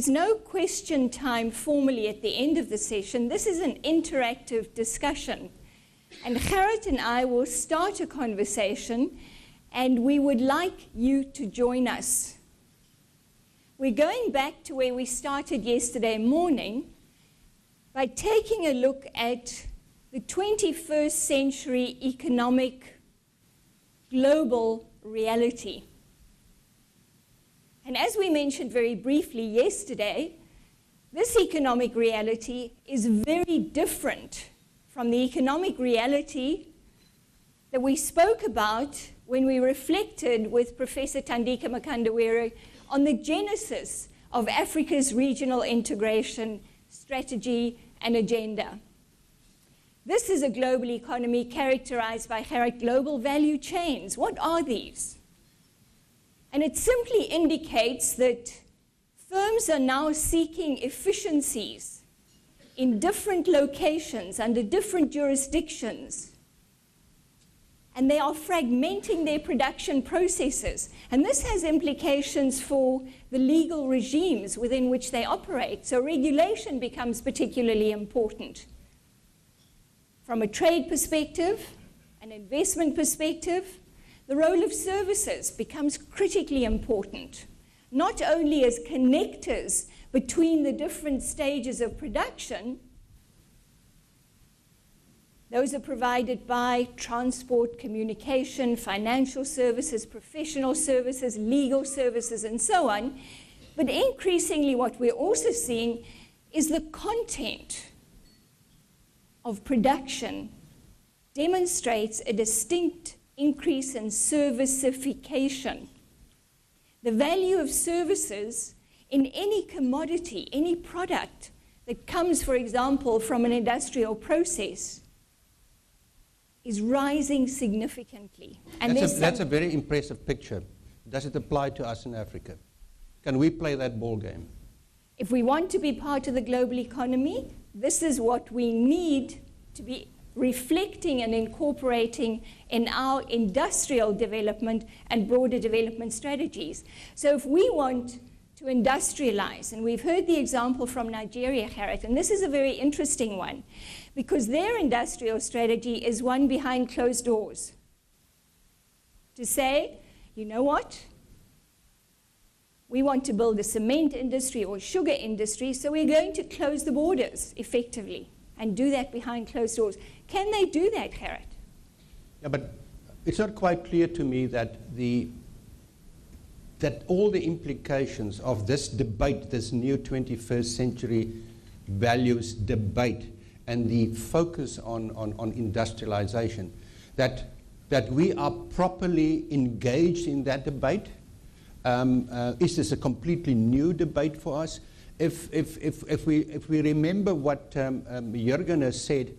There's no question time formally at the end of the session. This is an interactive discussion. And Gerhard and I will start a conversation, and we would like you to join us. We're going back to where we started yesterday morning by taking a look at the 21st century economic global reality. And as we mentioned very briefly yesterday, this economic reality is very different from the economic reality that we spoke about when we reflected with Professor Thandika Makandawere on the genesis of Africa's regional integration strategy and agenda. This is a global economy characterized by global value chains. What are these? And it simply indicates that firms are now seeking efficiencies in different locations, under different jurisdictions. And they are fragmenting their production processes. And this has implications for the legal regimes within which they operate. So regulation becomes particularly important. From a trade perspective, an investment perspective, the role of services becomes critically important, not only as connectors between the different stages of production. Those are provided by transport, communication, financial services, professional services, legal services, and so on. But increasingly what we're also seeing is the content of production demonstrates a distinct increase in servicification. The value of services in any commodity, any product that comes, for example, from an industrial process is rising significantly. And that's a very impressive picture. Does it apply to us in Africa? Can we play that ball game? If we want to be part of the global economy, this is what we need to be reflecting and incorporating in our industrial development and broader development strategies. So if we want to industrialize, and we've heard the example from Nigeria, Gerhard, and this is a very interesting one, because their industrial strategy is one behind closed doors. To say, you know what? We want to build a cement industry or sugar industry, so we're going to close the borders effectively and do that behind closed doors. Can they do that, Gerhard? Yeah, but it's not quite clear to me that all the implications of this debate, this new 21st century values debate, and the focus on industrialization, that we are properly engaged in that debate. Is this a completely new debate for us? If we remember what Jürgen has said,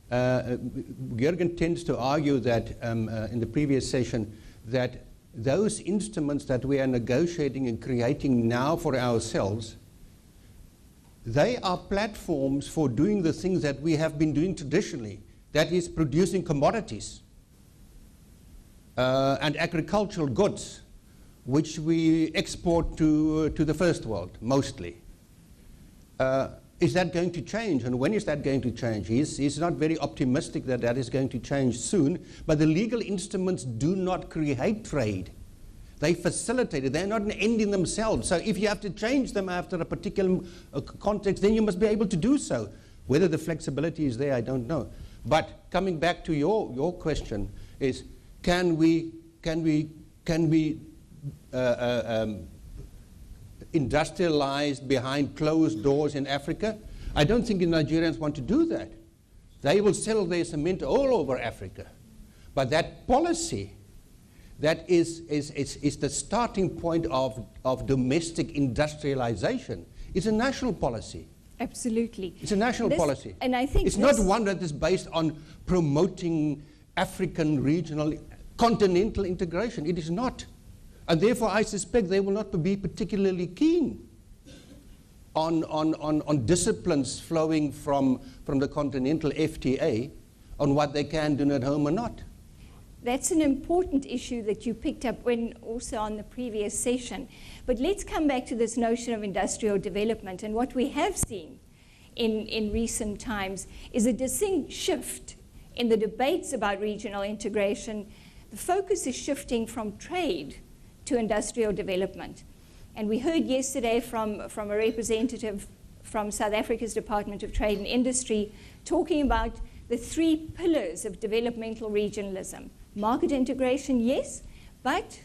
Gerhard tends to argue that in the previous session that those instruments that we are negotiating and creating now for ourselves, they are platforms for doing the things that we have been doing traditionally, that is producing commodities and agricultural goods, which we export to the first world, mostly. Is that going to change, and when is that going to change? He's not very optimistic that that is going to change soon, but the legal instruments do not create trade. They facilitate it. They're not an end in themselves. So if you have to change them after a particular context, then you must be able to do so. Whether the flexibility is there, I don't know. But coming back to your question is, can we industrialized behind closed doors in Africa? I don't think the Nigerians want to do that. They will sell their cement all over Africa. But that policy, that is the starting point of domestic industrialization, is a national policy. Absolutely. It's a national policy. And I think it's not one that is based on promoting African regional, continental integration. It is not. And therefore, I suspect they will not be particularly keen on disciplines flowing from the Continental FTA on what they can do at home or not. that's an important issue that you picked up when also on the previous session. But let's come back to this notion of industrial development. And what we have seen in recent times is a distinct shift in the debates about regional integration. The focus is shifting from trade to industrial development. And we heard yesterday from a representative from South Africa's Department of Trade and Industry talking about the 3 pillars of developmental regionalism. Market integration, yes, but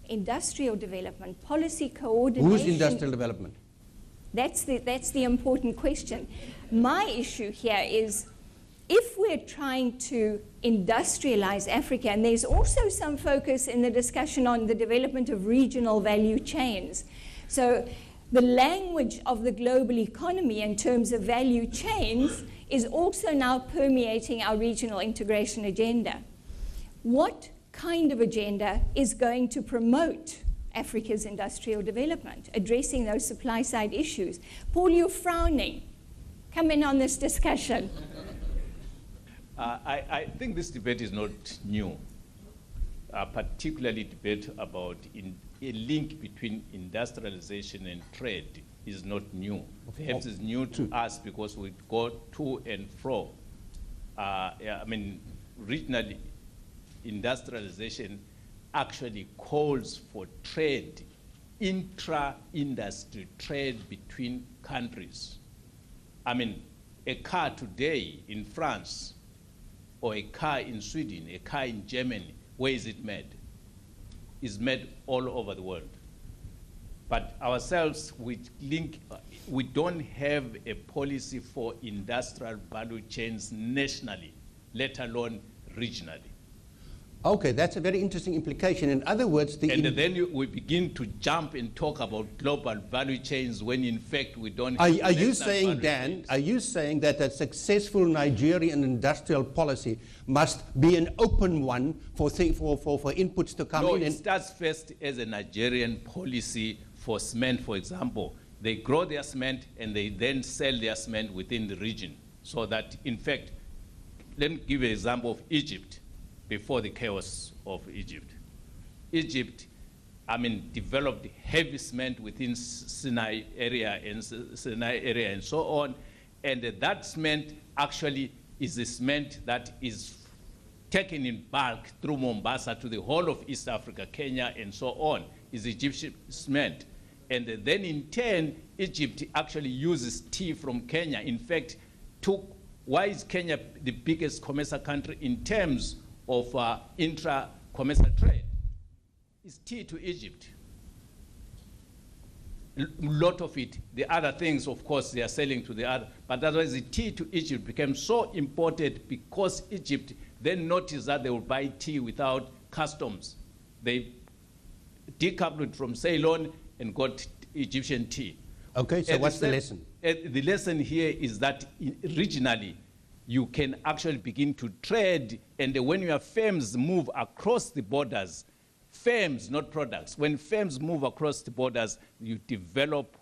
industrial development, policy coordination. Who's industrial development? That's the important question. My issue here is, if we're trying to industrialize Africa, and there's also some focus in the discussion on the development of regional value chains. So the language of the global economy in terms of value chains is also now permeating our regional integration agenda. What kind of agenda is going to promote Africa's industrial development, addressing those supply side issues? Paul, you're frowning. Come in on this discussion. I think this debate is not new, particularly debate about a link between industrialization and trade is not new. Perhaps it's new to us because we go to and fro. I mean, regionally, industrialization actually calls for trade, intra-industry trade between countries. I mean, a car today in France, or a car in Sweden, a car in Germany, where is it made? It's made all over the world. But ourselves, we don't have a policy for industrial value chains nationally, let alone regionally. Okay, that's a very interesting implication. In other words, we begin to jump and talk about global value chains when in fact we don't have Are you saying, Dan, are you saying that a successful Nigerian industrial policy must be an open one for inputs to come in? No, it starts first as a Nigerian policy for cement, for example. They grow their cement and they then sell their cement within the region. So that, in fact, let me give you an example of Egypt. Before the chaos of Egypt. Egypt, developed heavy cement within Sinai area and so on. And that cement actually is a cement that is taken in bulk through Mombasa to the whole of East Africa, Kenya, and so on, is Egyptian cement. And then in turn, Egypt actually uses tea from Kenya. In fact, why is Kenya the biggest commercial country in terms of intra-commercial trade? Is tea to Egypt. A lot of it, the other things, of course, they are selling to the other, but otherwise the tea to Egypt became so important because Egypt then noticed that they would buy tea without customs. They decoupled from Ceylon and got Egyptian tea. Okay, so what's the lesson? The lesson here is that regionally, you can actually begin to trade, and when your firms move across the borders, firms, not products, when firms move across the borders, you develop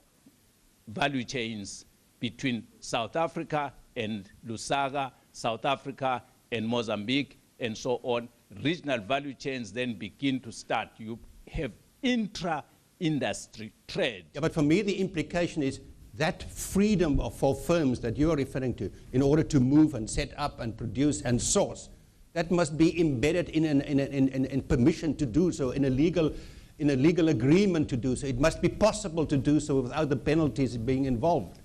value chains between South Africa and Lusaka, South Africa and Mozambique, and so on. Regional value chains then begin to start. You have intra-industry trade. Yeah, but for me, the implication is that freedom for firms that you are referring to in order to move and set up and produce and source, that must be embedded in permission to do so, in a legal agreement to do so. It must be possible to do so without the penalties being involved.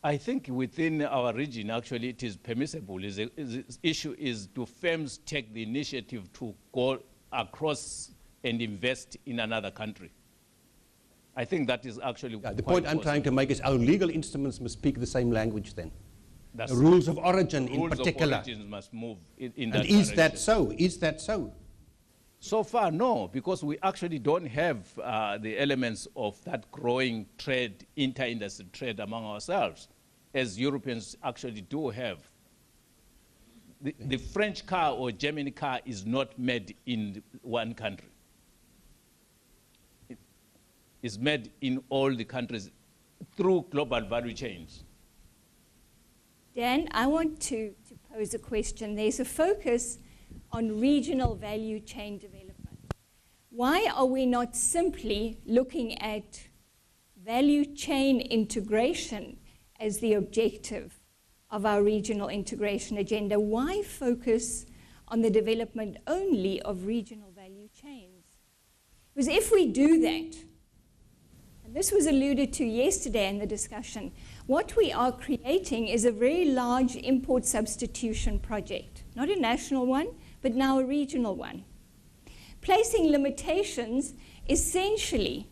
I think within our region, actually, it is permissible. The issue is, do firms take the initiative to go across and invest in another country? I think that is actually the point I'm trying to make is our legal instruments must speak the same language then. The rules of origin in particular. Rules of origin must move in that direction. Is that so? Is that so? So far, no, because we actually don't have the elements of that growing trade, inter-industry trade among ourselves, as Europeans actually do have. The French car or German car is not made in one country. Is made in all the countries through global value chains. Dan, I want to pose a question. There's a focus on regional value chain development? Why are we not simply looking at value chain integration as the objective of our regional integration agenda? Why focus on the development only of regional value chains? Because if we do that, and this was alluded to yesterday in the discussion, what we are creating is a very large import substitution project, not a national one, but now a regional one, placing limitations essentially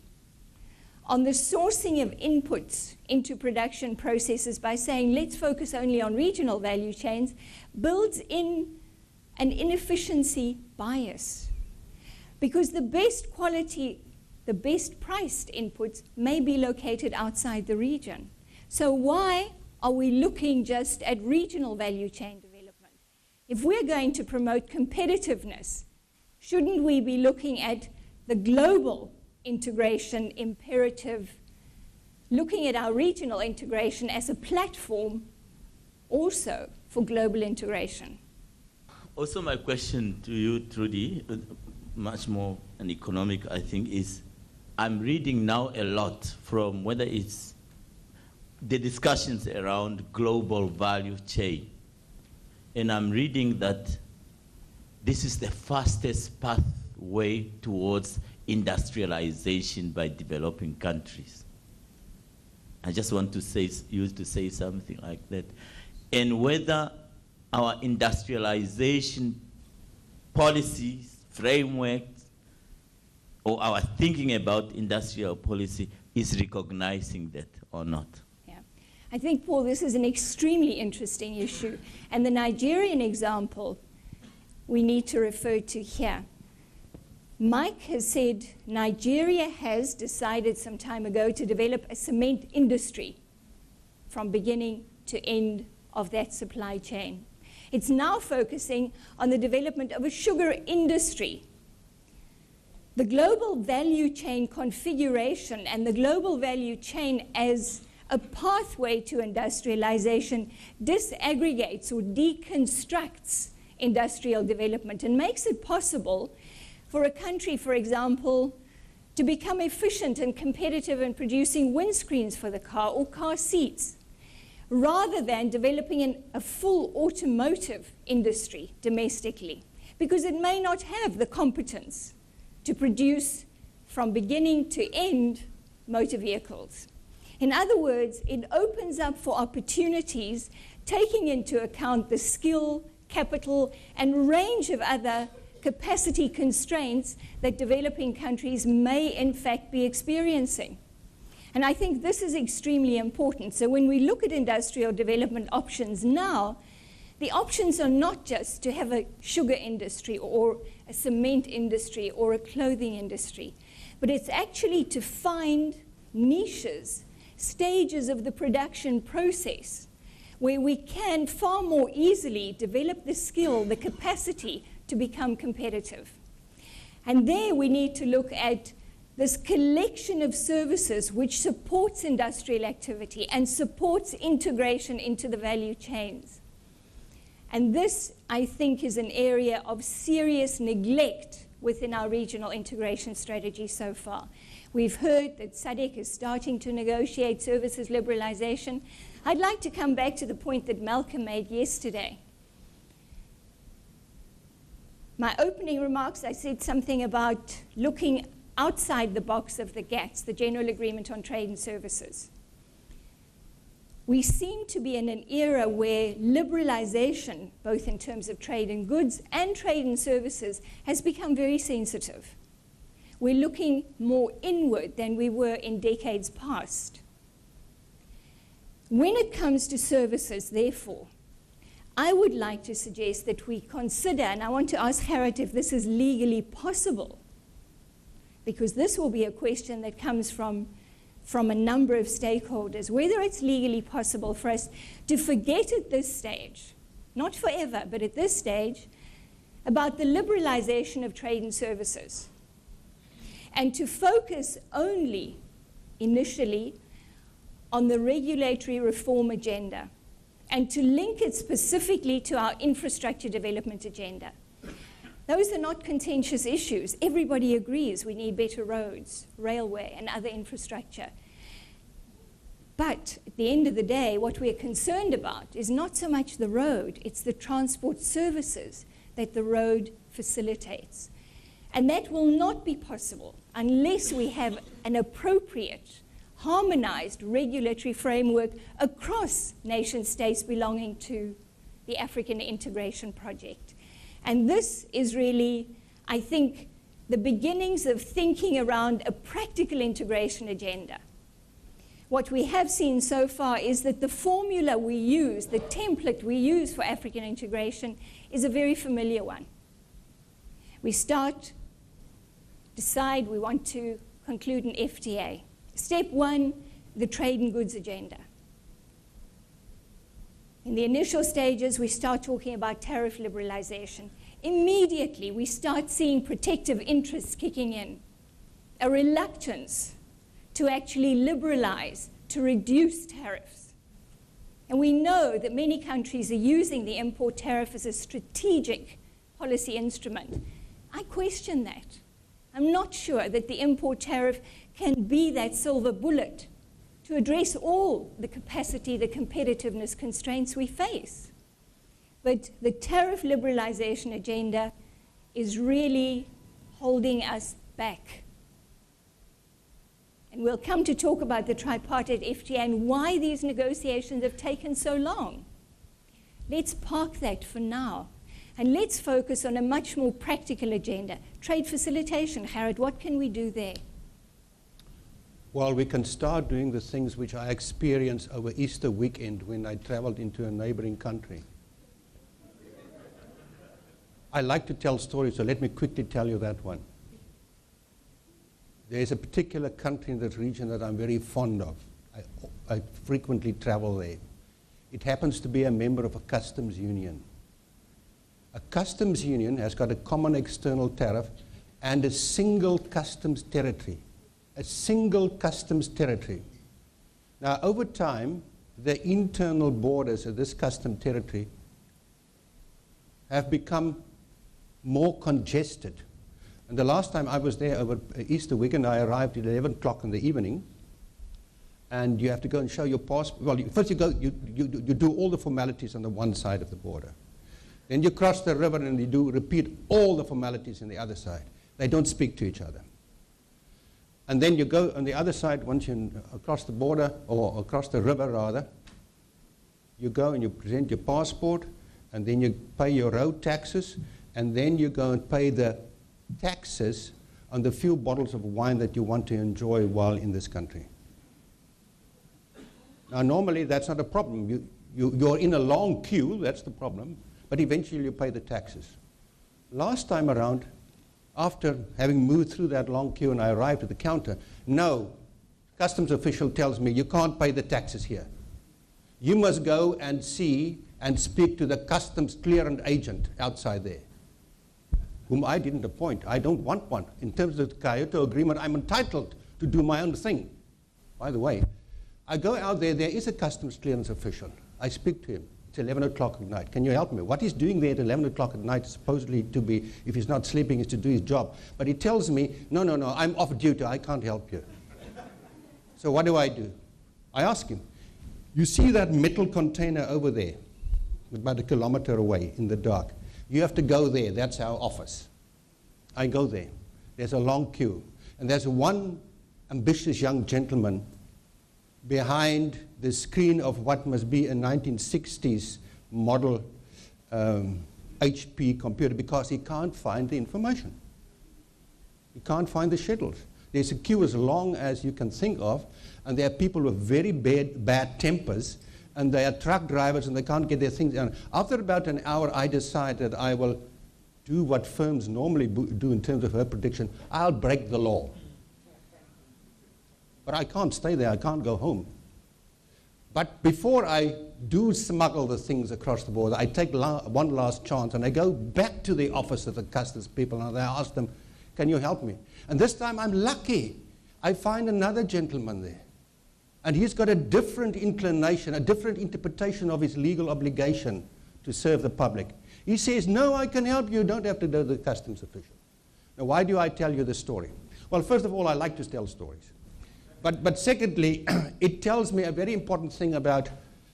on the sourcing of inputs into production processes by saying, let's focus only on regional value chains, builds in an inefficiency bias. Because the best quality, the best priced inputs may be located outside the region. So why are we looking just at regional value chain development? If we're going to promote competitiveness, shouldn't we be looking at the global integration imperative, looking at our regional integration as a platform also for global integration? Also, my question to you, Trudi, much more an economic, I think, is I'm reading now a lot from whether it's the discussions around global value chain. And I'm reading that this is the fastest pathway towards industrialization by developing countries. I just want to say, you to say something like that. And whether our industrialization policies, frameworks, or our thinking about industrial policy is recognizing that or not. Yeah. I think, Paul, this is an extremely interesting issue. And the Nigerian example we need to refer to here. Mike has said Nigeria has decided some time ago to develop a cement industry from beginning to end of that supply chain. It's now focusing on the development of a sugar industry. The global value chain configuration and the global value chain as a pathway to industrialization disaggregates or deconstructs industrial development and makes it possible for a country, for example, to become efficient and competitive in producing windscreens for the car or car seats, rather than developing a full automotive industry domestically, because it may not have the competence to produce from beginning to end motor vehicles. In other words, it opens up for opportunities, taking into account the skill, capital, and range of other capacity constraints that developing countries may in fact be experiencing. And I think this is extremely important. So when we look at industrial development options now, the options are not just to have a sugar industry or a cement industry or a clothing industry, but it's actually to find niches, stages of the production process where we can far more easily develop the skill, the capacity to become competitive. And there we need to look at this collection of services which supports industrial activity and supports integration into the value chains. And this, I think, is an area of serious neglect within our regional integration strategy so far. We've heard that SADC is starting to negotiate services liberalization. I'd like to come back to the point that Malcolm made yesterday. My opening remarks, I said something about looking outside the box of the GATS, the General Agreement on Trade and Services. We seem to be in an era where liberalization, both in terms of trade in goods and trade in services, has become very sensitive. We're looking more inward than we were in decades past. When it comes to services, therefore, I would like to suggest that we consider, and I want to ask Gerhard if this is legally possible, because this will be a question that comes from a number of stakeholders, whether it's legally possible for us to forget at this stage, not forever, but at this stage, about the liberalization of trade and services, and to focus only, initially, on the regulatory reform agenda, and to link it specifically to our infrastructure development agenda. Those are not contentious issues. Everybody agrees we need better roads, railway, and other infrastructure. But at the end of the day, what we're concerned about is not so much the road, it's the transport services that the road facilitates. And that will not be possible unless we have an appropriate, harmonized regulatory framework across nation states belonging to the African Integration Project. And this is really, I think, the beginnings of thinking around a practical integration agenda. What we have seen so far is that the formula we use, the template we use for African integration is a very familiar one. We start, decide we want to conclude an FTA. Step one, the trade and goods agenda. In the initial stages, we start talking about tariff liberalization. Immediately, we start seeing protective interests kicking in, a reluctance to actually liberalize, to reduce tariffs. And we know that many countries are using the import tariff as a strategic policy instrument. I question that. I'm not sure that the import tariff can be that silver bullet to address all the capacity, the competitiveness constraints we face. But the tariff liberalization agenda is really holding us back. And we'll come to talk about the Tripartite Fda and why these negotiations have taken so long. Let's park that for now. And let's focus on a much more practical agenda. Trade facilitation. Gerhard, what can we do there? Well, we can start doing the things which I experienced over Easter weekend when I traveled into a neighboring country. I like to tell stories, so let me quickly tell you that one. There is a particular country in that region that I'm very fond of. I frequently travel there. It happens to be a member of a customs union. A customs union has got a common external tariff and a single customs territory. A single customs territory. Now, over time, the internal borders of this custom territory have become more congested. And the last time I was there over Easter weekend, I arrived at 11 o'clock in the evening, and you have to go and show your passport. Well, first you do all the formalities on the one side of the border. Then you cross the river and you repeat all the formalities on the other side. They don't speak to each other. And then you go on the other side, once you're across the border, or across the river rather, you go and you present your passport, and then you pay your road taxes, and then you go and pay the taxes on the few bottles of wine that you want to enjoy while in this country. Now, normally that's not a problem. You're in a long queue, that's the problem, but eventually you pay the taxes. Last time around, after having moved through that long queue and I arrived at the counter, no, customs official tells me you can't pay the taxes here. You must go and see and speak to the customs clearance agent outside there, whom I didn't appoint. I don't want one. In terms of the Kyoto Agreement, I'm entitled to do my own thing. By the way, I go out there, there is a customs clearance official. I speak to him. It's 11 o'clock at night. Can you help me? What he's doing there at 11 o'clock at night is supposedly to be, if he's not sleeping, is to do his job. But he tells me, no, I'm off duty. I can't help you. So what do? I ask him, you see that metal container over there, about a kilometer away in the dark? You have to go there. That's our office. I go there. There's a long queue. And there's one ambitious young gentleman behind the screen of what must be a 1960s model HP computer, because he can't find the information. He can't find the schedules. There's a queue as long as you can think of, and there are people with very bad tempers, and they are truck drivers and they can't get their things done. After about an hour, I decide that I will do what firms normally do in terms of her prediction. I'll break the law. But I can't stay there. I can't go home. But before I do smuggle the things across the border, I take one last chance and I go back to the office of the customs people and I ask them, can you help me? And this time I'm lucky. I find another gentleman there. And he's got a different inclination, a different interpretation of his legal obligation to serve the public. He says, no, I can help you. You don't have to go to the customs official. Now, why do I tell you this story? Well, first of all, I like to tell stories. But secondly, it tells me a very important thing about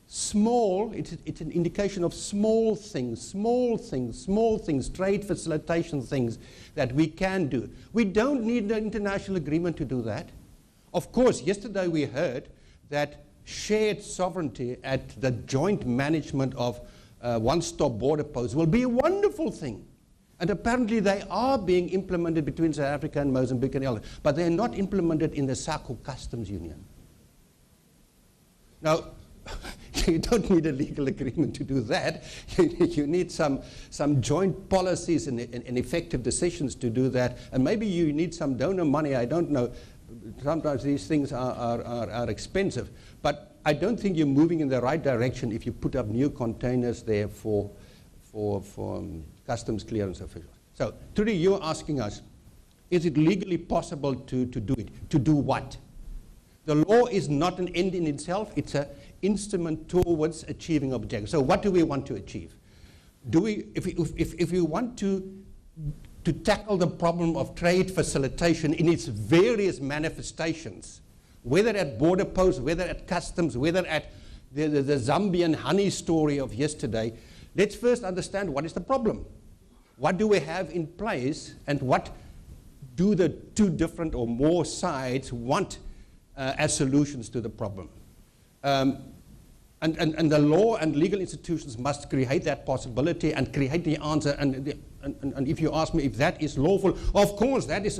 small, it's an indication of small things, trade facilitation things that we can do. We don't need an international agreement to do that. Of course, yesterday we heard that shared sovereignty at the joint management of one-stop border posts will be a wonderful thing. And apparently they are being implemented between South Africa and Mozambique and others, but they're not implemented in the SACU Customs Union. Now, you don't need a legal agreement to do that. You need some joint policies and effective decisions to do that. And maybe you need some donor money, I don't know. Sometimes these things are expensive. But I don't think you're moving in the right direction if you put up new containers there for customs clearance officials. So, Trudi, you're asking us, is it legally possible to do it? To do what? The law is not an end in itself. It's an instrument towards achieving objectives. So what do we want to achieve? If we want to tackle the problem of trade facilitation in its various manifestations, whether at border posts, whether at customs, whether at the Zambian honey story of yesterday, let's first understand what is the problem. What do we have in place, and what do the two different or more sides want as solutions to the problem? And the law and legal institutions must create that possibility and create the answer. And if you ask me if that is lawful, of course, that is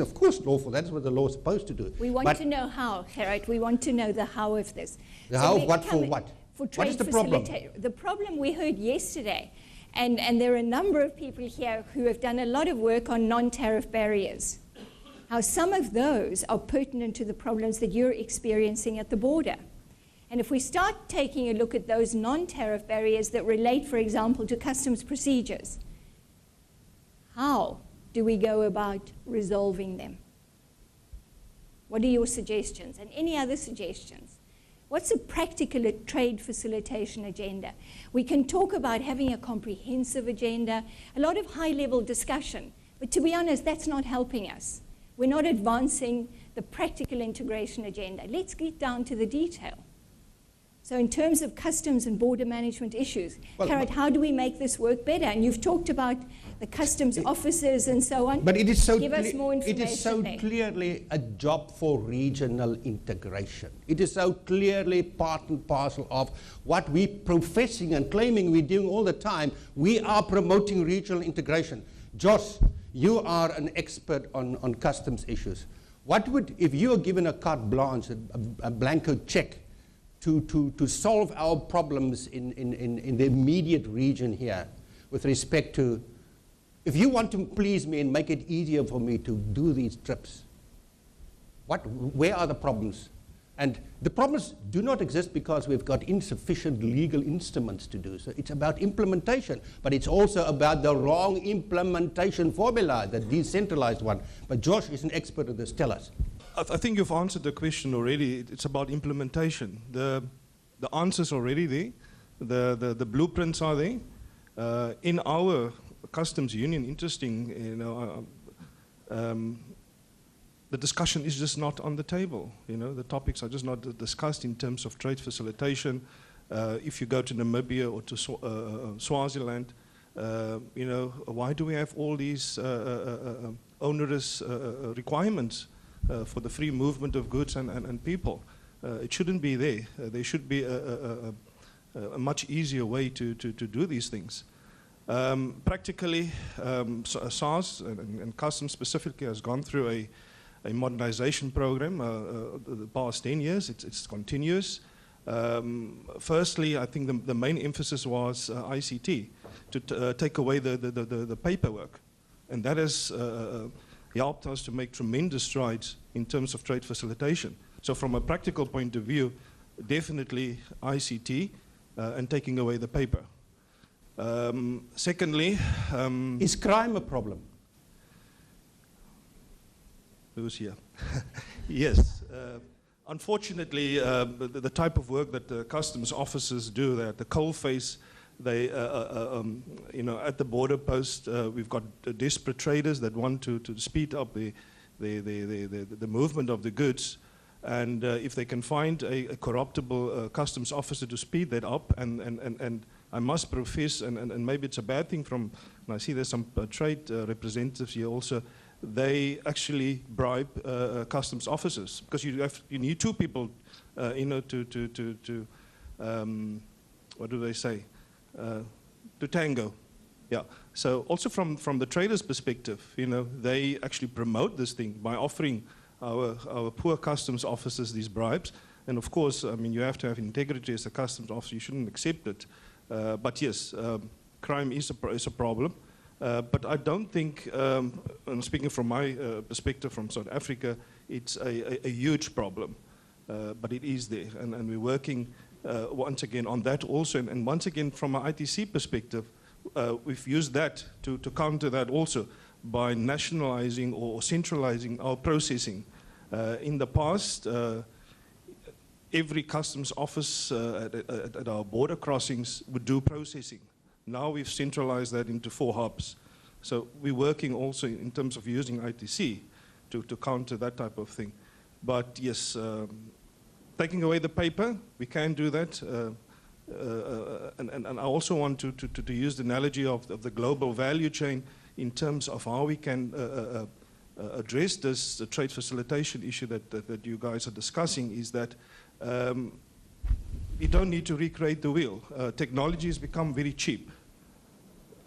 of course lawful. That is what the law is supposed to do. We want to know how, Gerhard. We want to know the how of this. The how of what for what? For trade what is the problem? The problem we heard yesterday, and there are a number of people here who have done a lot of work on non-tariff barriers. How some of those are pertinent to the problems that you're experiencing at the border. And if we start taking a look at those non-tariff barriers that relate, for example, to customs procedures, how do we go about resolving them? What are your suggestions? And any other suggestions? What's a practical trade facilitation agenda? We can talk about having a comprehensive agenda, a lot of high-level discussion, but to be honest, that's not helping us. We're not advancing the practical integration agenda. Let's get down to the detail. So in terms of customs and border management issues, Gerhard, how do we make this work better? And you've talked about the customs officers and so on. But it is so give us more information. It is so clearly a job for regional integration. It is so clearly part and parcel of what we're professing and claiming we're doing all the time. We are promoting regional integration. Josh, you are an expert on customs issues. What would, if you were given a carte blanche, a blanco check, to solve our problems in the immediate region here with respect to, if you want to please me and make it easier for me to do these trips, where are the problems? And the problems do not exist because we've got insufficient legal instruments to do so. It's about implementation, but it's also about the wrong implementation formula, the decentralized one. But Josh is an expert at this. Tell us. I think you've answered the question already. It's about implementation. The answers are already there. The blueprints are there. In our customs union, interesting, you know, the discussion is just not on the table. You know, the topics are just not discussed in terms of trade facilitation. If you go to Namibia or to Swaziland, you know, why do we have all these onerous requirements for the free movement of goods and people? It shouldn't be there. There should be a much easier way to do these things. Practically, SARS and Customs specifically has gone through a modernization program the past 10 years. It's continuous. Firstly, I think the main emphasis was ICT, to take away the paperwork. And that has helped us to make tremendous strides in terms of trade facilitation. So from a practical point of view, definitely ICT and taking away the paper. Secondly... is crime a problem? Who's here? Yes. Unfortunately, the type of work that the customs officers do, that the coalface They, you know, at the border post, we've got desperate traders that want to speed up the movement of the goods. And if they can find a corruptible customs officer to speed that up, and I must profess, and maybe it's a bad thing from, and I see there's some trade representatives here also, they actually bribe customs officers, because you need two people, you know, to what do they say, to tango. Yeah. So also from the traders' perspective, you know, they actually promote this thing by offering our poor customs officers these bribes. And of course, I mean, you have to have integrity as a customs officer. You shouldn't accept it. But yes, crime is a problem. But I don't think, and speaking from my perspective from South Africa, it's a huge problem. But it is there, and we're working once again on that also. And once again, from an ITC perspective, we've used that to counter that also by nationalizing or centralizing our processing. In the past, every customs office at our border crossings would do processing. Now we've centralized that into 4 hubs. So we're working also in terms of using ITC to counter that type of thing. But yes, taking away the paper, we can do that. And I also want to use the analogy of the global value chain in terms of how we can address this trade facilitation issue that you guys are discussing, is that we don't need to recreate the wheel. Technology has become very cheap,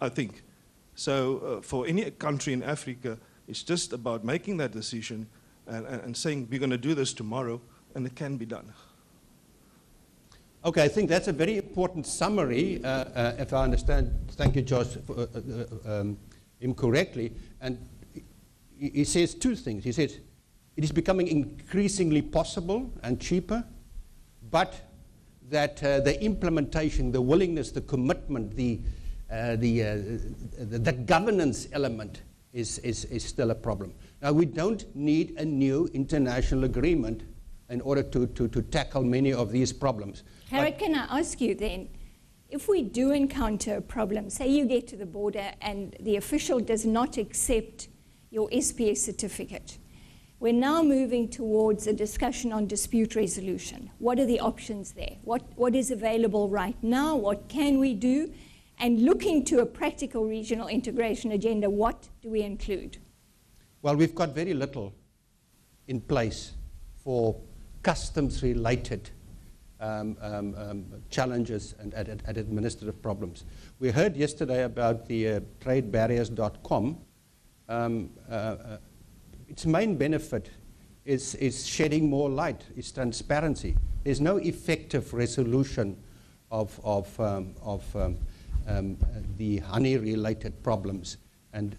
I think. So for any country in Africa, it's just about making that decision and saying we're going to do this tomorrow, and it can be done. Okay, I think that's a very important summary, if I understand. Thank you, Josh, for, him correctly. And he says 2 things. He says it is becoming increasingly possible and cheaper, but that the implementation, the willingness, the commitment, the governance element is still a problem. Now, we don't need a new international agreement in order to tackle many of these problems. Gerhard, can I ask you then, if we do encounter a problem, say you get to the border and the official does not accept your SPS certificate, we're now moving towards a discussion on dispute resolution. What are the options there? What is available right now? What can we do? And looking to a practical regional integration agenda, what do we include? Well, we've got very little in place for customs-related challenges and administrative problems. We heard yesterday about the tradebarriers.com. Its main benefit is shedding more light, is transparency. There's no effective resolution of the honey-related problems and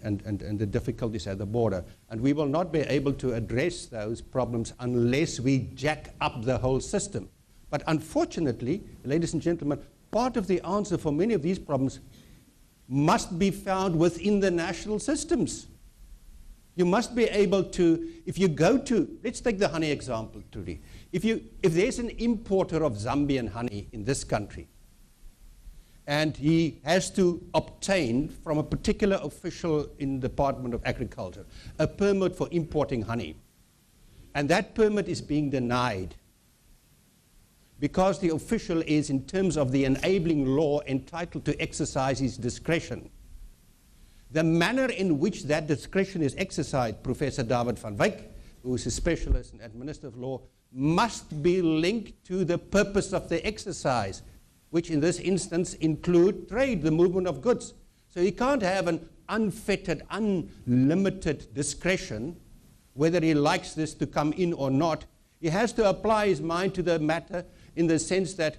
the difficulties at the border. And we will not be able to address those problems unless we jack up the whole system. But unfortunately, ladies and gentlemen, part of the answer for many of these problems must be found within the national systems. You must be able to, if you go to, let's take the honey example, Trudi. If there's an importer of Zambian honey in this country, and he has to obtain from a particular official in the Department of Agriculture a permit for importing honey, and that permit is being denied because the official is, in terms of the enabling law, entitled to exercise his discretion. The manner in which that discretion is exercised, Professor David van Wyk, who is a specialist in administrative law, must be linked to the purpose of the exercise, which in this instance include trade, the movement of goods. So you can't have an unfettered, unlimited discretion, whether he likes this to come in or not. He has to apply his mind to the matter in the sense that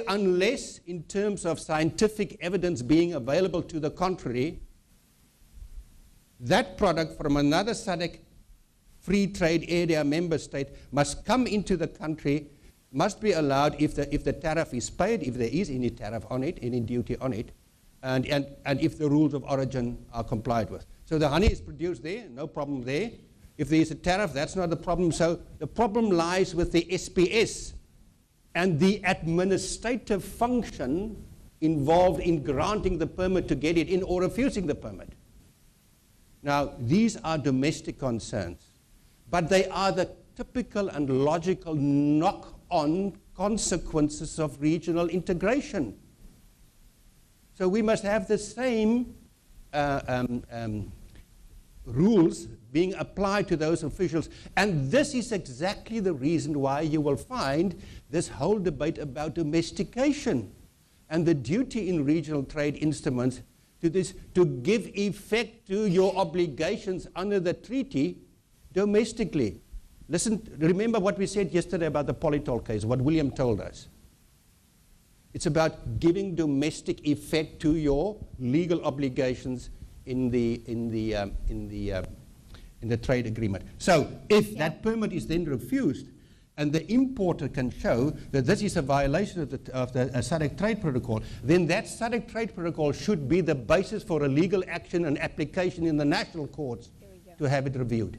unless, in terms of scientific evidence being available to the contrary, that product from another SADC free trade area member state must come into the country, must be allowed if the tariff is paid, if there is any tariff on it, any duty on it, and if the rules of origin are complied with. So the honey is produced there, no problem there. If there is a tariff, that's not the problem. So the problem lies with the SPS and the administrative function involved in granting the permit to get it in or refusing the permit. Now, these are domestic concerns, but they are the typical and logical knock-on consequences of regional integration. So we must have the same rules being applied to those officials. And this is exactly the reason why you will find this whole debate about domestication and the duty in regional trade instruments to give effect to your obligations under the treaty domestically. Listen, remember what we said yesterday about the Polytol case, what William told us. It's about giving domestic effect to your legal obligations in the trade agreement. So if that permit is then refused, and the importer can show that this is a violation of the SADC trade protocol, then that SADC trade protocol should be the basis for a legal action and application in the national courts to have it reviewed.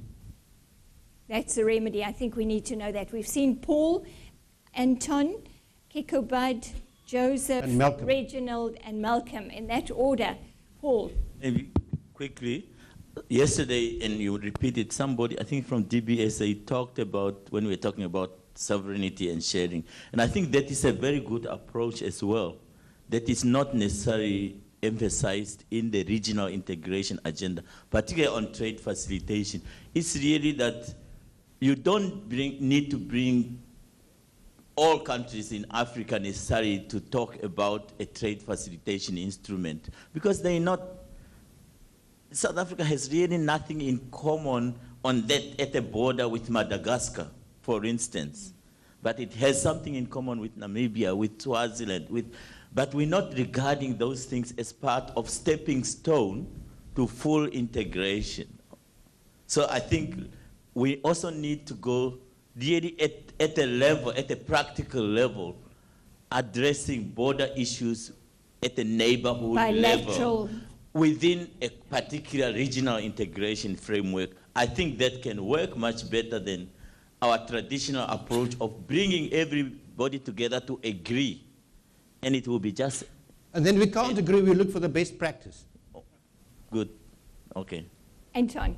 That's the remedy. I think we need to know that. We've seen Paul, Anton, Kikobud, Joseph, and Malcolm. Reginald, and Malcolm, in that order. Paul. Maybe quickly. Yesterday, and you repeated, somebody, I think from DBSA, talked about, when we were talking about sovereignty and sharing. And I think that is a very good approach as well. That is not necessarily emphasized in the regional integration agenda, particularly on trade facilitation. It's really that you don't need to bring all countries in Africa necessarily to talk about a trade facilitation instrument, because they're not. South Africa has really nothing in common on that at the border with Madagascar, for instance. But it has something in common with Namibia, with Swaziland, but we're not regarding those things as part of stepping stone to full integration. So I think we also need to go really at a level, at a practical level, addressing border issues at the neighborhood level. Within a particular regional integration framework. I think that can work much better than our traditional approach of bringing everybody together to agree. And it will be just... And then we can't agree, we look for the best practice. Oh, good. Okay. Anton.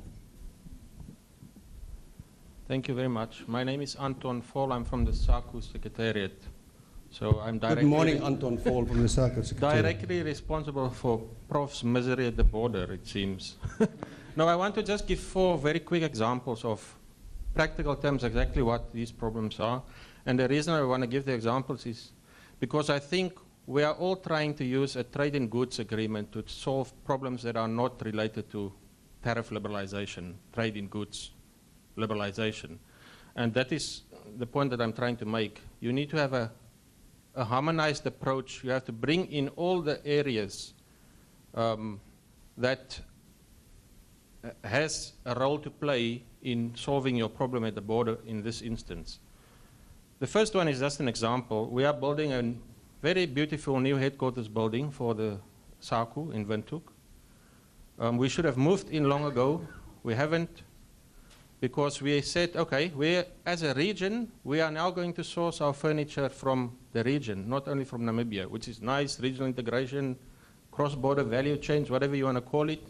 Thank you very much. My name is Anton Fall. I'm from the SACU Secretariat. So I'm Good morning, Anton Fall from the SACU Secretariat. Directly responsible for Prof's misery at the border, it seems. Now, I want to just give 4 very quick examples of practical terms exactly what these problems are. And the reason I want to give the examples is because I think we are all trying to use a trade in goods agreement to solve problems that are not related to tariff liberalization, trade in goods liberalization. And that is the point that I'm trying to make. You need to have a harmonized approach. You have to bring in all the areas that has a role to play in solving your problem at the border in this instance. The first one is just an example. We are building a very beautiful new headquarters building for the SACU in Windhoek. We should have moved in long ago. We haven't, because we said, okay, as a region, we are now going to source our furniture from the region, not only from Namibia, which is nice, regional integration, cross-border value chains, whatever you want to call it.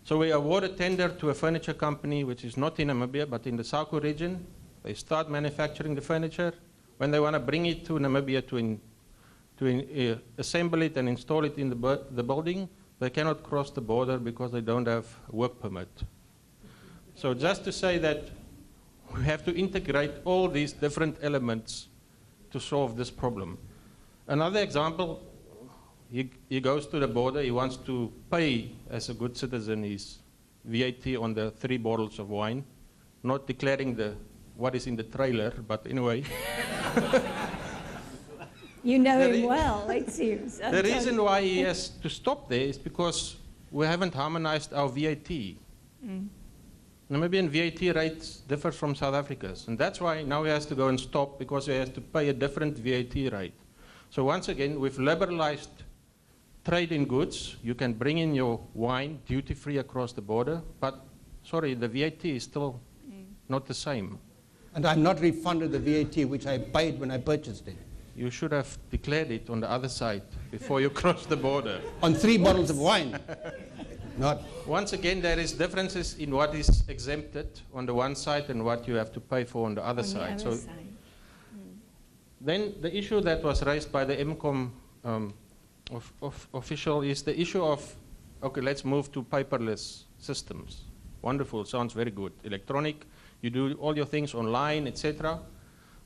So we award a tender to a furniture company, which is not in Namibia, but in the SACU region. They start manufacturing the furniture. When they want to bring it to Namibia to assemble it and install it in the building, they cannot cross the border because they don't have a work permit. So just to say that we have to integrate all these different elements to solve this problem. Another example, he goes to the border, he wants to pay as a good citizen his VAT on the 3 bottles of wine, not declaring what is in the trailer, but anyway. You know him well, it seems. The reason why he has to stop there is because we haven't harmonized our VAT. Namibian VAT rates differ from South Africa's, and that's why now he has to go and stop, because he has to pay a different VAT rate. So once again, we've liberalized trade in goods. You can bring in your wine duty-free across the border, but sorry, the VAT is still not the same. And I'm not refunded the VAT which I paid when I purchased it. you should have declared it on the other side before you cross the border. On 3 bottles of wine. Not. Once again, there is differences in what is exempted on the one side and what you have to pay for on the other side. Then the issue that was raised by the MCOM official is the issue of, okay, let's move to paperless systems. Wonderful, sounds very good. Electronic, you do all your things online, etc.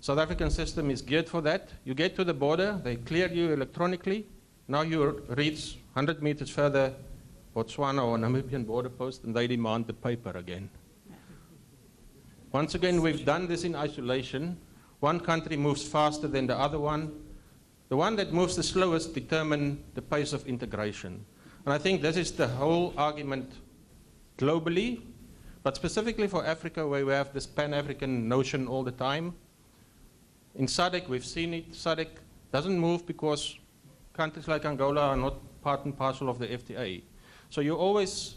South African system is geared for that. You get to the border, they clear you electronically. Now you reach 100 meters further, Botswana or Namibian border post, and they demand the paper again. Once again, we've done this in isolation. One country moves faster than the other one. The one that moves the slowest determines the pace of integration. And I think this is the whole argument globally, but specifically for Africa, where we have this Pan-African notion all the time. In SADC, we've seen it. SADC doesn't move because countries like Angola are not part and parcel of the FTA. So you always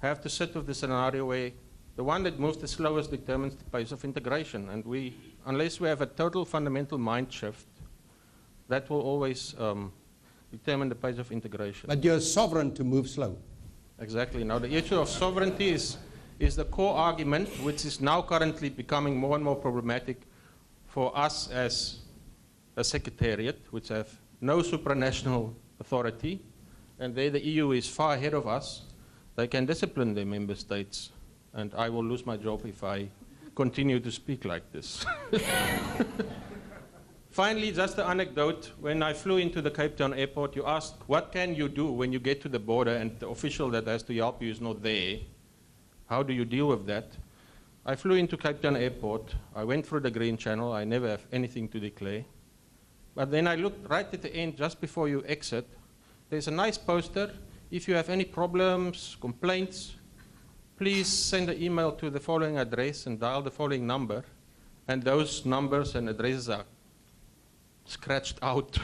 have to sit with the scenario where the one that moves the slowest determines the pace of integration. And unless we have a total fundamental mind shift, that will always determine the pace of integration. But you're sovereign to move slow. Exactly. Now, the issue of sovereignty is the core argument, which is now currently becoming more and more problematic for us as a secretariat, which have no supranational authority, and there the EU is far ahead of us. They can discipline their member states, and I will lose my job if I continue to speak like this. Finally, just an anecdote. When I flew into the Cape Town airport, you asked, what can you do when you get to the border and the official that has to help you is not there? How do you deal with that? I flew into Cape Town airport. I went through the Green Channel. I never have anything to declare. But then I looked right at the end, just before you exit. There's a nice poster. If you have any problems, complaints, please send an email to the following address and dial the following number. And those numbers and addresses are scratched out.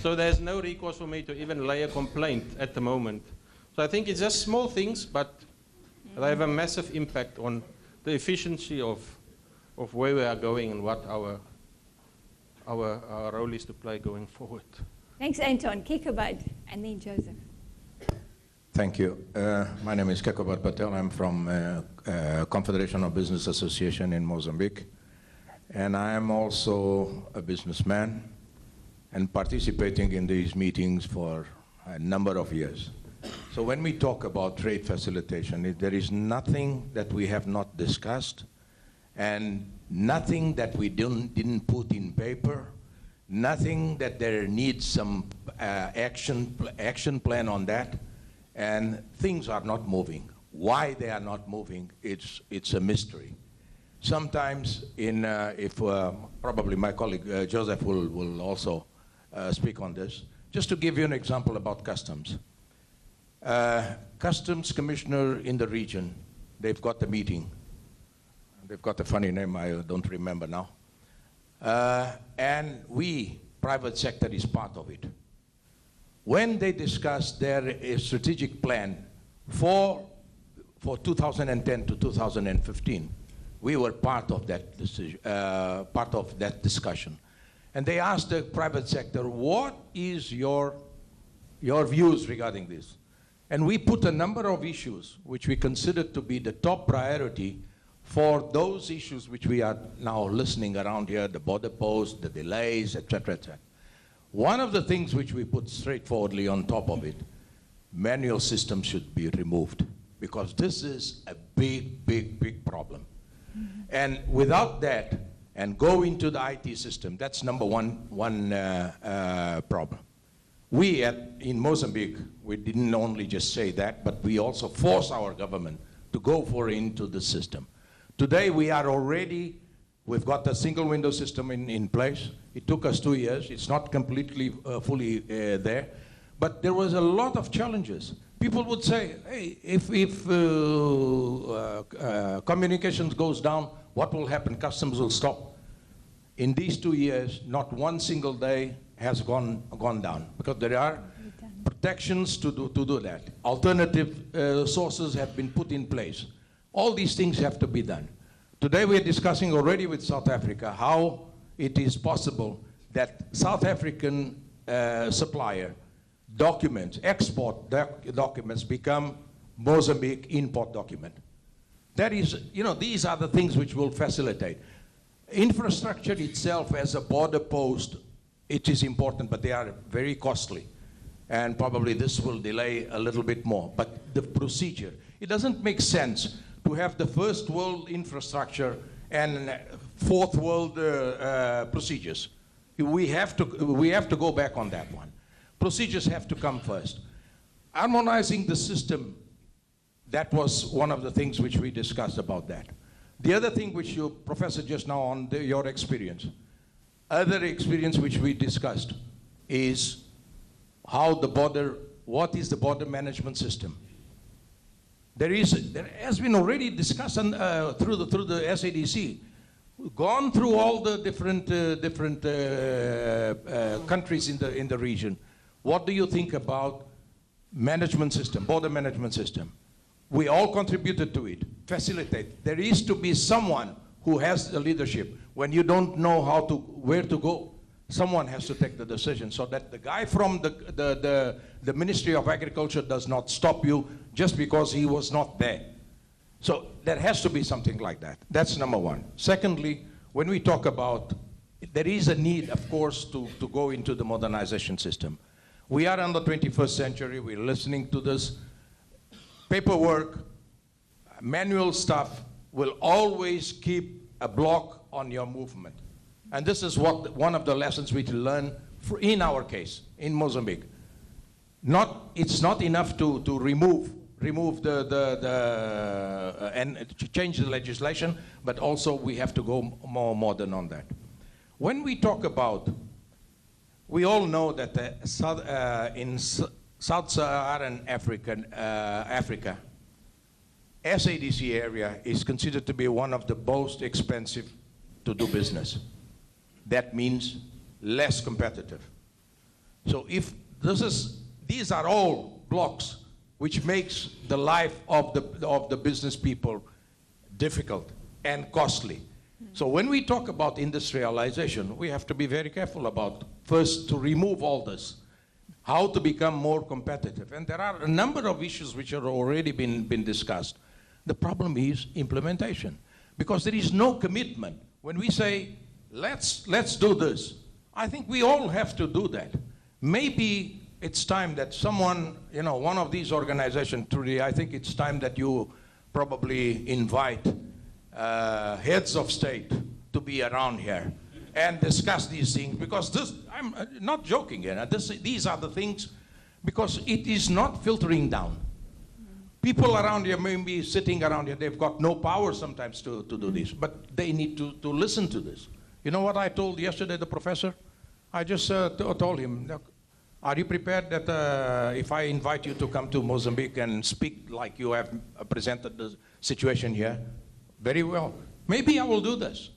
So there's no recourse for me to even lay a complaint at the moment. So I think it's just small things, but they have a massive impact on the efficiency of where we are going and what our role is to play going forward. Thanks, Anton. Kikobad, and then Joseph. Thank you. My name is Kekobad Patel. I'm from Confederation of Business Association in Mozambique. And I am also a businessman and participating in these meetings for a number of years. So when we talk about trade facilitation, there is nothing that we have not discussed and nothing that we didn't put in paper, nothing that there needs some action plan on that, and things are not moving. Why they are not moving, it's a mystery. Sometimes, probably my colleague Joseph will also speak on this. Just to give you an example about customs. Customs commissioner in the region, they've got a meeting. They've got a funny name, I don't remember now. And we, private sector, is part of it. When they discuss their strategic plan for 2010 to 2015, we were part of that decision, part of that discussion. And they asked the private sector, what is your views regarding this? And we put a number of issues which we considered to be the top priority for those issues which we are now listening around here, the border post, the delays, etc., etc. One of the things which we put straightforwardly on top of it, manual systems should be removed, because this is a big, big, big problem. And without that, and go into the IT system, that's number one problem. We in Mozambique, we didn't only just say that, but we also force our government to go into the system. Today we are already, we've got a single window system in place. It took us 2 years. It's not completely fully there, but there was a lot of challenges. People would say, hey, if communications goes down, what will happen? Customs will stop. In these 2 years, not one single day has gone down, because there are protections to do that. Alternative sources have been put in place. All these things have to be done. Today we're discussing already with South Africa how it is possible that South African supplier documents, export documents become Mozambique import document. That is, these are the things which will facilitate. Infrastructure itself as a border post, it is important, but they are very costly. And probably this will delay a little bit more. But the procedure, it doesn't make sense to have the first world infrastructure and fourth world procedures. We have to go back on that one. Procedures have to come first. Harmonizing the system, that was one of the things which we discussed about that. The other thing which you, Professor, just now on your experience, other experience which we discussed is how the border, what is the border management system? There has been already discussed through the SADC. We've gone through all the different countries in the region. What do you think about management system, border management system? We all contributed to it. Facilitate. There is to be someone who has the leadership. When you don't know where to go, someone has to take the decision so that the guy from the Ministry of Agriculture does not stop you just because he was not there. So there has to be something like that. That's number one. Secondly, when we talk about, there is a need, of course, to go into the modernization system. We are in the 21st century. We're listening to this. Paperwork, manual stuff will always keep a block on your movement. And this is one of the lessons we learn in our case, in Mozambique. It's not enough to remove and change the legislation, but also we have to go more modern on that. When we talk about, we all know that in Sub-Saharan Africa, SADC area is considered to be one of the most expensive to do business. That means less competitive. So if these are all blocks which makes the life of the business people difficult and costly. So when we talk about industrialization, we have to be very careful about first to remove all this, how to become more competitive. And there are a number of issues which have already been discussed. The problem is implementation, because there is no commitment. When we say, let's do this, I think we all have to do that. Maybe it's time that someone, one of these organizations, Trudi, I think it's time that you probably invite heads of state to be around here and discuss these things, because I'm not joking here. These are the things, because it is not filtering down. People around here may be sitting around here, they've got no power sometimes to do this, but they need to listen to this. You know what I told yesterday the professor? I just told him, look, are you prepared that if I invite you to come to Mozambique and speak like you have presented the situation here? Very well. Maybe I will do this.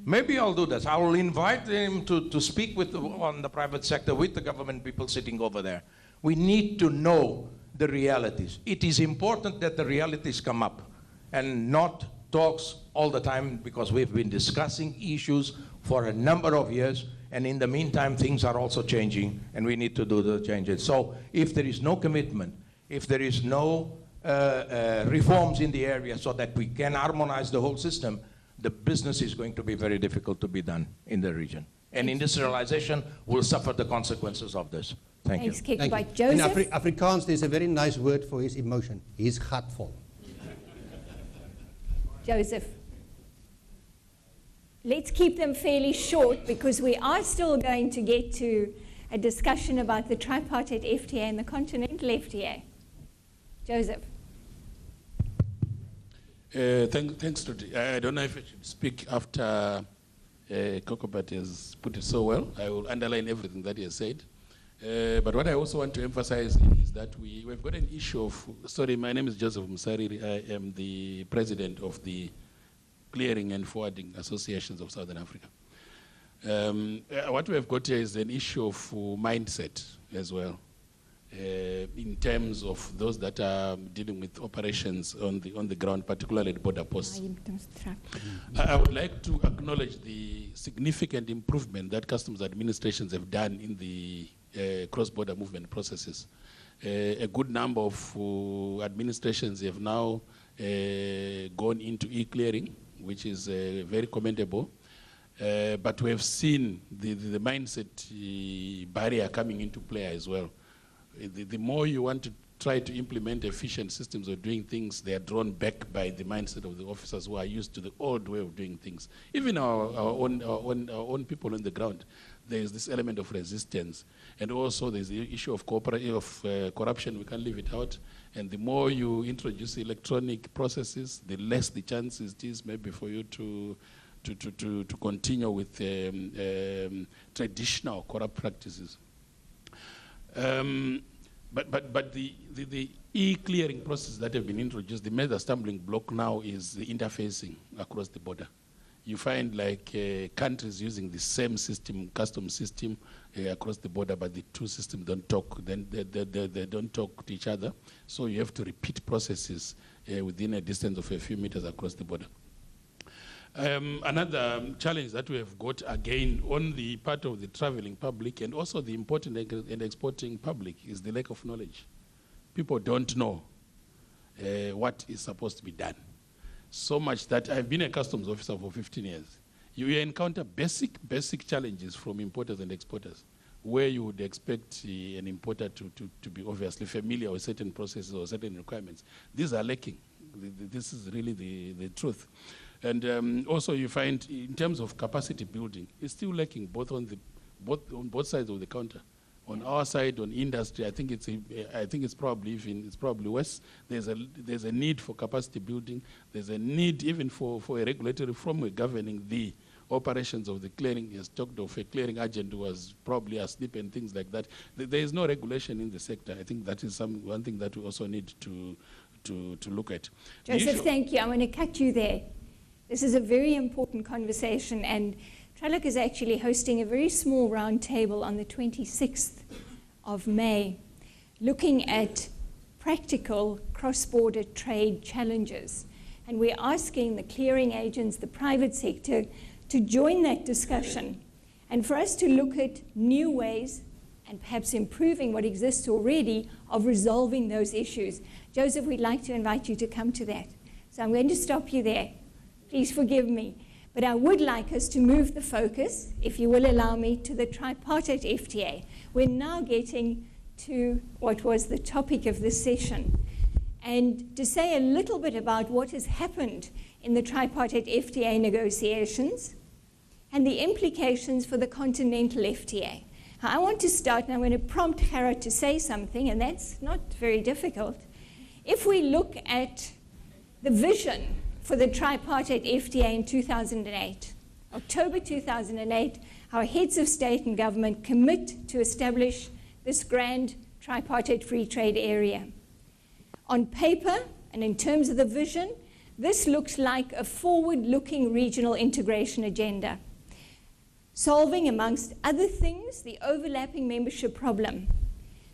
Maybe I'll do this. I will invite him to speak on the private sector with the government people sitting over there. We need to know the realities. It is important that the realities come up and not talks all the time, because we've been discussing issues for a number of years, and in the meantime things are also changing and we need to do the changes. So if there is no commitment, if there is no reforms in the area so that we can harmonize the whole system, the business is going to be very difficult to be done in the region. And industrialization will suffer the consequences of this. Thank you. Thank you. In Joseph? Afrikaans, there's a very nice word for his emotion. He's gatvol. Joseph. Let's keep them fairly short, because we are still going to get to a discussion about the Tripartite Fda and the Continental Fda. Joseph. Thanks, Trudi. I don't know if I should speak after Kokobert has put it so well. I will underline everything that he has said. But what I also want to emphasize is that we've got an issue of, sorry, my name is Joseph Musariri. I am the president of the Clearing and Forwarding Associations of Southern Africa. What we have got here is an issue of mindset as well. in terms of those that are dealing with operations on the ground, particularly at border posts. I would like to acknowledge the significant improvement that customs administrations have done in the cross-border movement processes. A good number of administrations have now gone into e-clearing, which is very commendable. But we have seen the mindset barrier coming into play as well. The more you want to try to implement efficient systems of doing things, they are drawn back by the mindset of the officers who are used to the old way of doing things. Even our own people on the ground, there is this element of resistance. And also there's the issue of corruption, we can't leave it out. And the more you introduce electronic processes, the less the chances it is maybe for you to continue with traditional corrupt practices. But the e-clearing process that have been introduced, the major stumbling block now is the interfacing across the border. You find like countries using the same system, custom system across the border, but the two systems don't talk. Then they don't talk to each other. So you have to repeat processes within a distance of a few meters across the border. Another challenge that we have got again on the part of the traveling public and also the importing and exporting public is the lack of knowledge. People don't know what is supposed to be done. So much that I've been a customs officer for 15 years. You encounter basic challenges from importers and exporters where you would expect an importer to be obviously familiar with certain processes or certain requirements. These are lacking. This is really the truth. And also you find in terms of capacity building, it's still lacking on both sides of the counter. On our side, on industry, I think it's probably worse. There's a need for capacity building. There's a need even for a regulatory framework governing the operations of the clearing. As talked of a clearing agent who was probably asleep and things like that. There is no regulation in the sector. I think that is one thing that we also need to look at. Joseph, thank you. I'm going to cut you there. This is a very important conversation, and Tralac is actually hosting a very small round table on the 26th of May, looking at practical cross-border trade challenges. And we're asking the clearing agents, the private sector, to join that discussion, and for us to look at new ways and perhaps improving what exists already of resolving those issues. Joseph, we'd like to invite you to come to that. So I'm going to stop you there. Please forgive me. But I would like us to move the focus, if you will allow me, to the Tripartite Fda. We're now getting to what was the topic of this session. And to say a little bit about what has happened in the Tripartite Fda negotiations and the implications for the Continental FTA. Now, I want to start, and I'm going to prompt Gerhard to say something, and that's not very difficult. If we look at the vision for the Tripartite Fda in 2008. October 2008, our heads of state and government commit to establish this grand tripartite free trade area. On paper, and in terms of the vision, this looks like a forward-looking regional integration agenda, solving, amongst other things, the overlapping membership problem,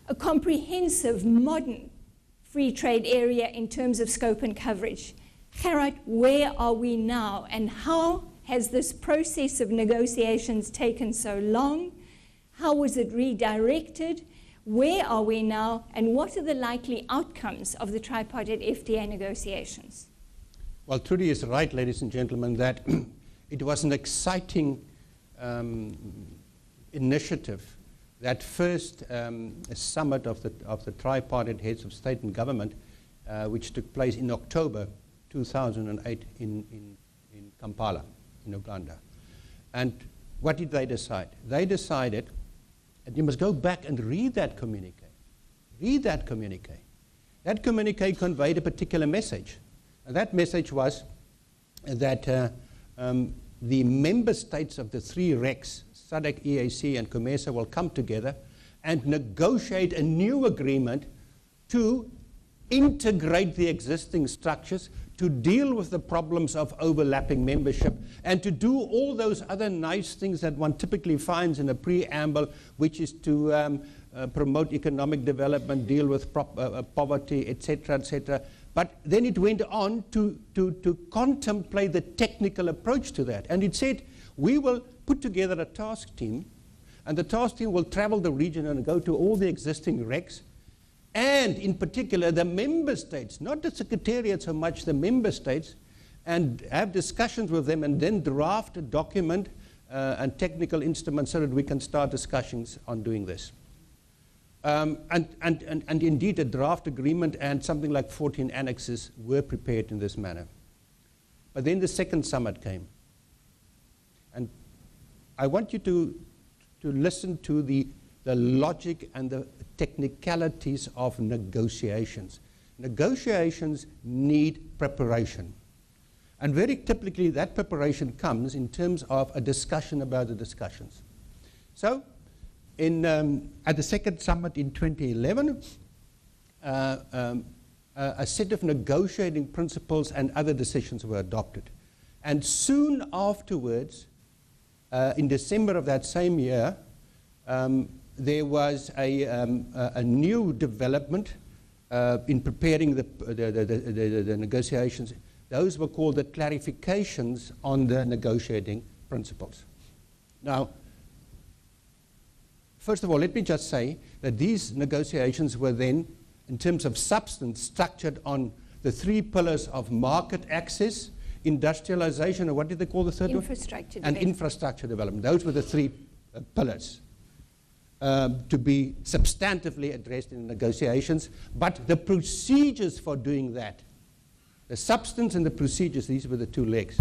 a comprehensive, modern free trade area in terms of scope and coverage. Gerhard, where are we now, and how has this process of negotiations taken so long? How was it redirected? Where are we now, and what are the likely outcomes of the Tripartite Fda negotiations? Well, Trudi is right, ladies and gentlemen, that it was an exciting initiative. That first summit of the tripartite heads of state and government, which took place in October 2008 in Kampala, in Uganda. And what did they decide? They decided, and you must go back and read that communique. Read that communique. That communique conveyed a particular message. And that message was that the member states of the three RECs, SADC, EAC, and COMESA, will come together and negotiate a new agreement to integrate the existing structures, to deal with the problems of overlapping membership, and to do all those other nice things that one typically finds in a preamble, which is to promote economic development, deal with poverty, etc., etc. But then it went on to contemplate the technical approach to that. And it said, we will put together a task team, and the task team will travel the region and go to all the existing recs, and in particular the member states, not the secretariat so much, the member states, and have discussions with them and then draft a document and technical instruments so that we can start discussions on doing this. And indeed a draft agreement and something like 14 annexes were prepared in this manner. But then the second summit came. And I want you to listen to the logic and the technicalities of negotiations. Negotiations need preparation. And very typically that preparation comes in terms of a discussion about the discussions. So at the second summit in 2011, a set of negotiating principles and other decisions were adopted. And soon afterwards, in December of that same year, there was a new development in preparing the negotiations. Those were called the clarifications on the negotiating principles. Now, first of all, let me just say that these negotiations were then, in terms of substance, structured on the 3 pillars of market access, industrialization, or what did they call the third one? Infrastructure and development. Infrastructure development. Those were the 3 pillars to be substantively addressed in the negotiations. But the procedures for doing that, the substance and the procedures, these were the 2 legs.